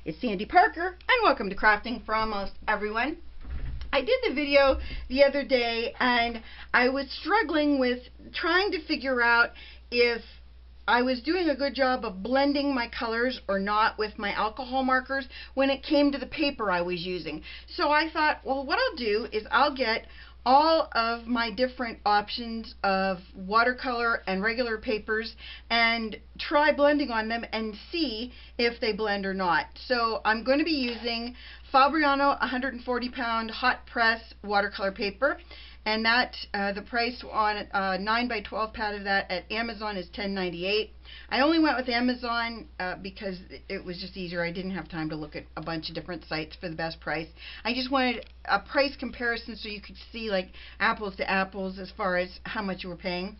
It's Sandy Parker, and welcome to Crafting for Almost Everyone. I did the video the other day, and I was struggling with trying to figure out if I was doing a good job of blending my colors or not with my alcohol markers when it came to the paper I was using. So I thought, well, what I'll do is I'll get all of my different options of watercolor and regular papers and try blending on them and see if they blend or not. So I'm going to be using Fabriano 140 pound hot press watercolor paper, and that the price on 9x12 pad of that at Amazon is $10.98. I only went with Amazon because it was just easier. I didn't have time to look at a bunch of different sites for the best price. I just wanted a price comparison so you could see like apples to apples as far as how much you were paying.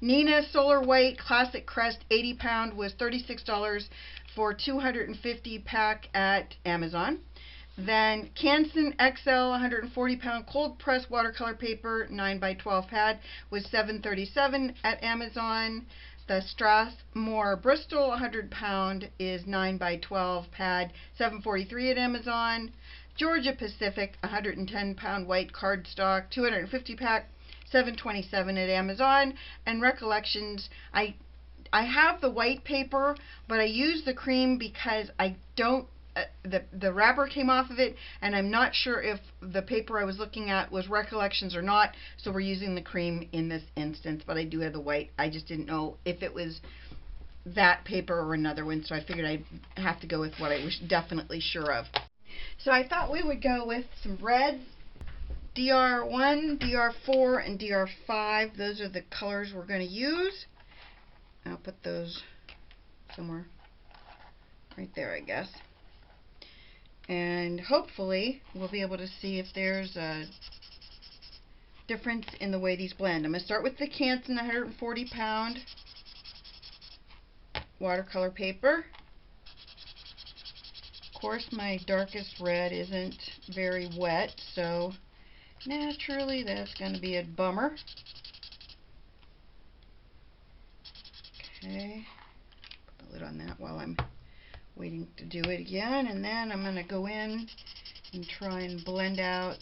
Neenah Solar White Classic Crest 80 pound was $36 for 250 pack at Amazon. Then Canson XL 140 pound cold press watercolor paper 9x12 pad was $7.37 at Amazon. The Strathmore Bristol 100 pound is 9x12 pad $7.43 at Amazon. Georgia Pacific 110 pound white cardstock 250 pack $7.27 at Amazon. And Recollections, I have the white paper, but I use the cream because I don't the wrapper came off of it, and I'm not sure if the paper I was looking at was Recollections or not, so we're using the cream in this instance, but I do have the white. I just didn't know if it was that paper or another one, so I figured I'd have to go with what I was definitely sure of. So I thought we would go with some reds, DR1, DR4, and DR5. Those are the colors we're going to use. I'll put those somewhere right there, I guess. And hopefully we'll be able to see if there's a difference in the way these blend. I'm going to start with the Canson 140 pound watercolor paper. Of course, my darkest red isn't very wet, so naturally that's going to be a bummer. Okay, put the lid on that while I'm waiting to do it again, and then I'm going to go in and try and blend out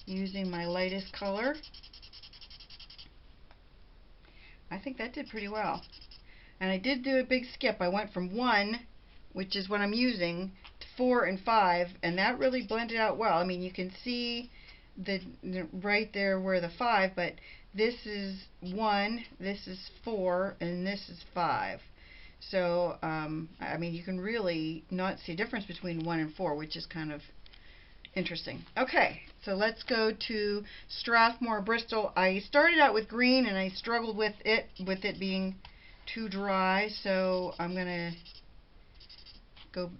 using my lightest color. I think that did pretty well. And I did do a big skip. I went from 1, which is what I'm using, to 4 and 5, and that really blended out well. I mean, you can see the right there where the 5, but this is 1, this is 4, and this is 5. So, I mean, you can really not see a difference between 1 and 4, which is kind of interesting. Okay, so let's go to Strathmore Bristol. I started out with green, and I struggled with it being too dry, so I'm going to go,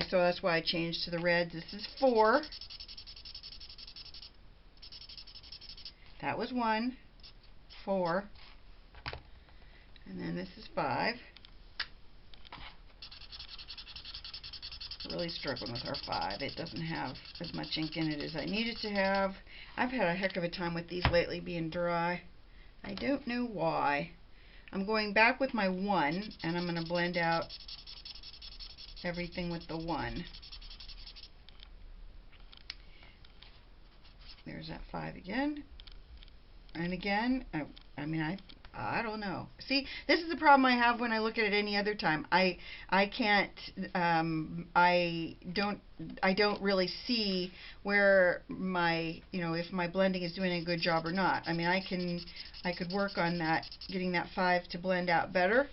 so that's why I changed to the reds. This is 4. That was 1, 4, and then this is 5. Really struggling with our 5. It doesn't have as much ink in it as I need it to have. I've had a heck of a time with these lately being dry. I don't know why. I'm going back with my 1, and I'm going to blend out everything with the 1. There's that 5 again. And again, I mean, I don't know. See, this is the problem I have when I look at it any other time. I can't, I don't really see where my, if my blending is doing a good job or not. I mean, I could work on that, getting that 5 to blend out better.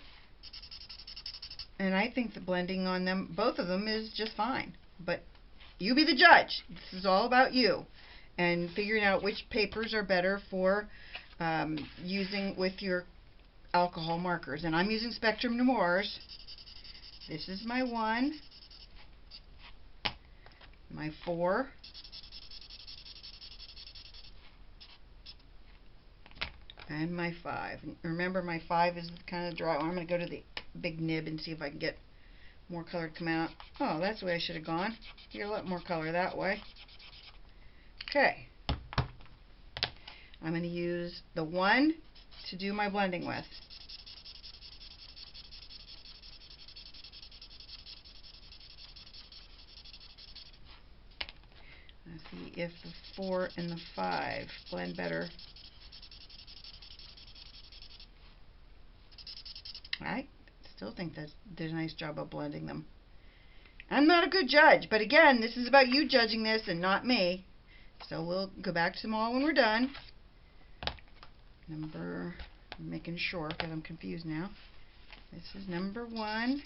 And I think the blending on them, both of them, is just fine. But you be the judge. This is all about you and figuring out which papers are better for using with your alcohol markers. And I'm using Spectrum Noirs. This is my 1, my 4, and my 5. Remember, my 5 is kind of dry. I'm going to go to the big nib and see if I can get more color to come out. Oh, that's the way I should have gone. Get a lot more color that way. Okay. I'm going to use the 1 to do my blending with. See if the 4 and the 5 blend better. I still think that there's a nice job of blending them. I'm not a good judge, but again, this is about you judging this and not me. So we'll go back to them all when we're done. I'm making sure because I'm confused now. This is number 1.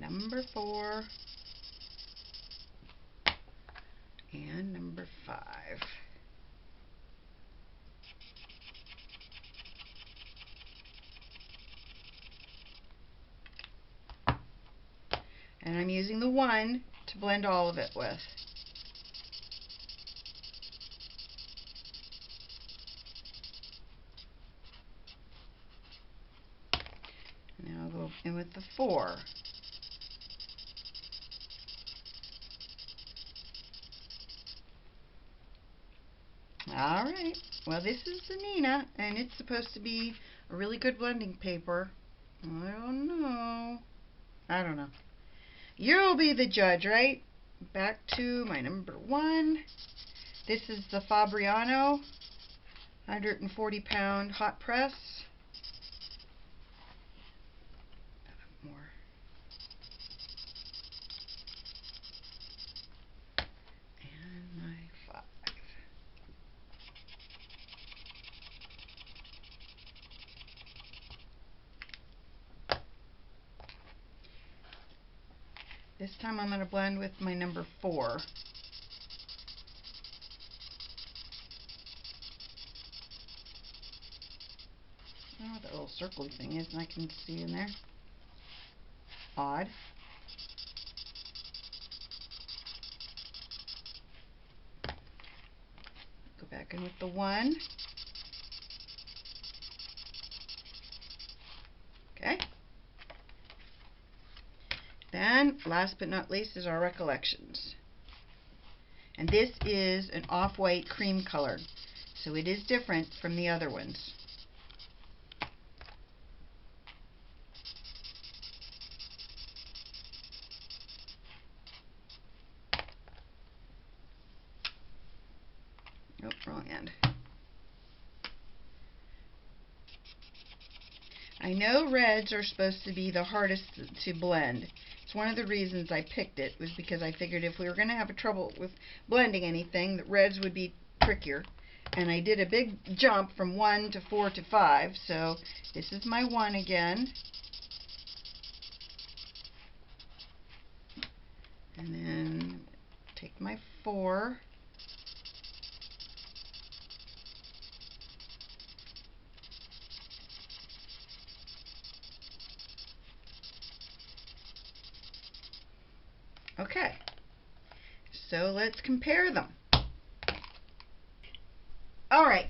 Number 4. And number 5. And I'm using the 1 to blend all of it with. Now I'll go in with the 4. Alright, well this is the Neenah, and it's supposed to be a really good blending paper. I don't know. You'll be the judge, right? Back to my number 1. This is the Fabriano 140-pound hot press. More. And my 5. This time I'm going to blend with my number 4. Oh, that little circly thing is, and I can see in there. Odd. Go back in with the 1. Okay. Then, last but not least, is our Recollections. And this is an off-white cream color, so it is different from the other ones. Oh, wrong end. I know reds are supposed to be the hardest to blend. It's one of the reasons I picked it, was because I figured if we were going to have a trouble with blending anything, that reds would be trickier. And I did a big jump from 1 to 4 to 5, so this is my 1 again. And then take my 4. Okay, so let's compare them. Alright,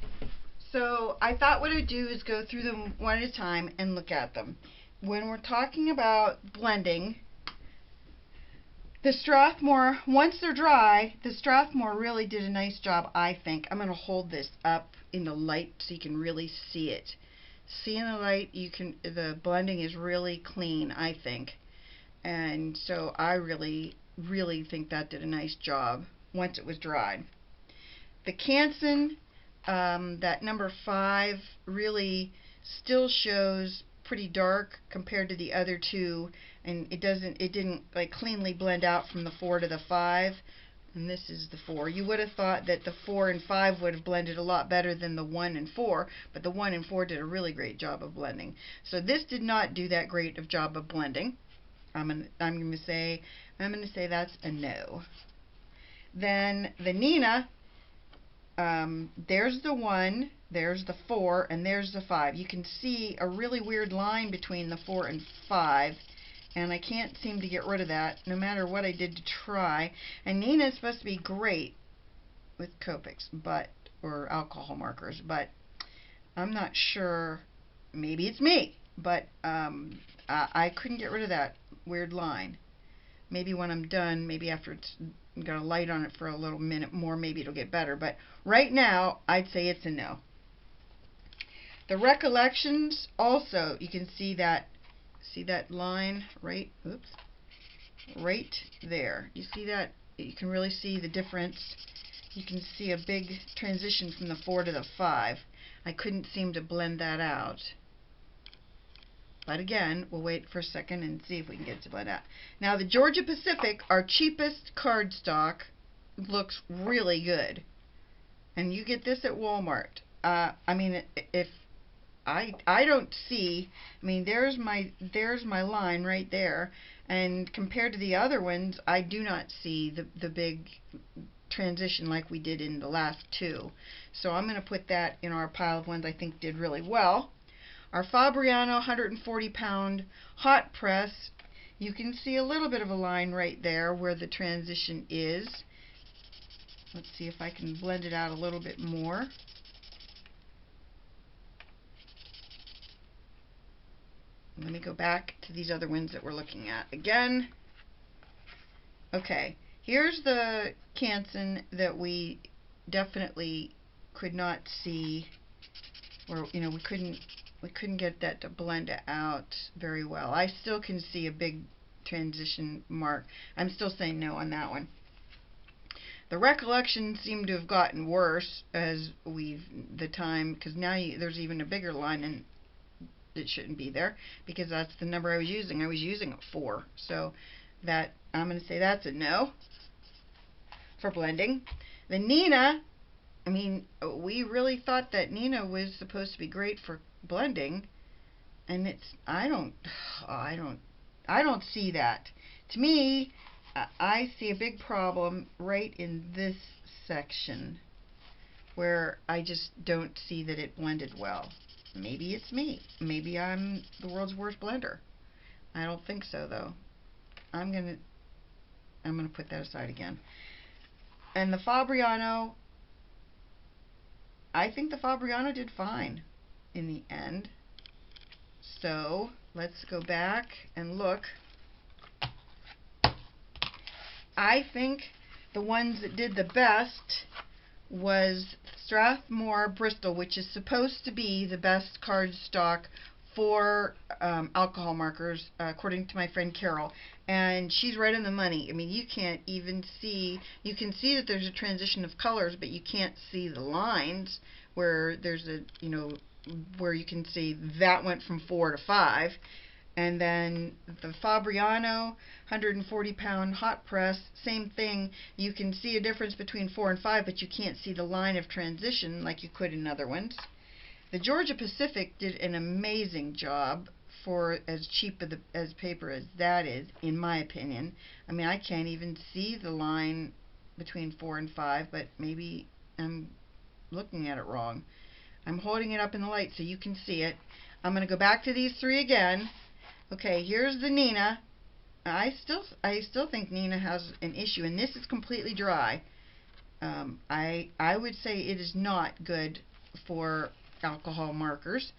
so I thought what I'd do is go through them one at a time and look at them. When we're talking about blending, the Strathmore, once they're dry, the Strathmore really did a nice job, I think. I'm going to hold this up in the light so you can really see it. See in the light, the blending is really clean, I think. And so I really think that did a nice job once it was dried. The Canson, that number 5, really still shows pretty dark compared to the other 2, and it didn't like cleanly blend out from the 4 to the 5. And this is the 4. You would have thought that the 4 and 5 would have blended a lot better than the 1 and 4, but the 1 and 4 did a really great job of blending. So this did not do that great of job of blending. I'm gonna say that's a no. Then the Neenah, there's the 1, there's the 4, and there's the 5. You can see a really weird line between the 4 and 5, and I can't seem to get rid of that no matter what I did to try. And Neenah is supposed to be great with Copics, or alcohol markers, but I'm not sure. Maybe it's me, but I couldn't get rid of that weird line. Maybe when I'm done, maybe after it's got a light on it for a little minute more, maybe it'll get better. But right now, I'd say it's a no. The Recollections, also, you can see that See that line right, oops, right there. You see that? You can really see the difference. You can see a big transition from the 4 to the 5. I couldn't seem to blend that out. But again, we'll wait for a second and see if we can get it to blend out. Now the Georgia Pacific, our cheapest cardstock, looks really good. And you get this at Walmart. I mean, if I don't see, I mean, there's my line right there, and compared to the other ones, I do not see the big transition like we did in the last two. So I'm going to put that in our pile of ones I think did really well. Our Fabriano 140 pound hot press, you can see a little bit of a line right there where the transition is. Let's see if I can blend it out a little bit more. Let me go back to these other ones that we're looking at again. Okay, here's the Canson that we definitely could not see, or you know, we couldn't get that to blend out very well. I still can see a big transition mark. I'm still saying no on that one. The Recollections seem to have gotten worse as the time, because now there's even a bigger line, and it shouldn't be there because that's the number I was using. I was using a 4, so that I'm going to say that's a no for blending. The Neenah, I mean, we really thought that Neenah was supposed to be great for blending, and I don't see that. To me, I see a big problem right in this section where I just don't see that it blended well. Maybe it's me. Maybe I'm the world's worst blender. I don't think so though. I'm gonna put that aside again. And the Fabriano, I think the Fabriano did fine in the end. So let's go back and look. I think the ones that did the best was Strathmore Bristol, which is supposed to be the best cardstock for alcohol markers, according to my friend Carol, and she's right on the money. I mean, you can't even see, you can see that there's a transition of colors, but you can't see the lines where there's a, you know, where you can see that went from 4 to 5. And then the Fabriano 140 pound hot press, same thing. You can see a difference between 4 and 5, but you can't see the line of transition like you could in other ones. The Georgia Pacific did an amazing job for as cheap as paper as that is, in my opinion. I mean, I can't even see the line between 4 and 5, but maybe I'm looking at it wrong. I'm holding it up in the light so you can see it. I'm going to go back to these three again. Okay, here's the Neenah. I still think Neenah has an issue, and this is completely dry. I would say it is not good for alcohol markers,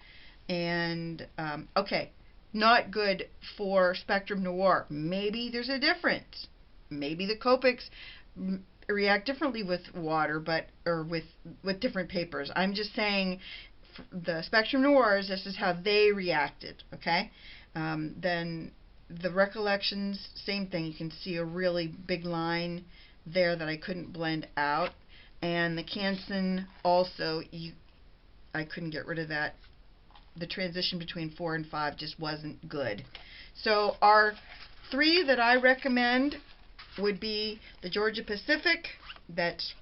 and okay, not good for Spectrum Noir. Maybe there's a difference. Maybe the Copics react differently with water, or with different papers. I'm just saying the Spectrum Noirs, this is how they reacted. Okay. Then the Recollections, same thing. You can see a really big line there that I couldn't blend out. And the Canson also, I couldn't get rid of that. The transition between 4 and 5 just wasn't good. So our three that I recommend would be the Georgia Pacific, that's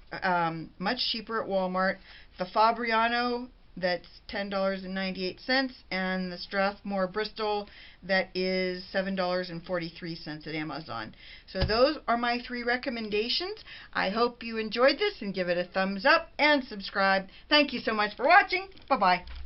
much cheaper at Walmart, the Fabriano, that's $10.98, and the Strathmore Bristol, that is $7.43 at Amazon. So those are my three recommendations. I hope you enjoyed this, and give it a thumbs up and subscribe. Thank you so much for watching. Bye-bye.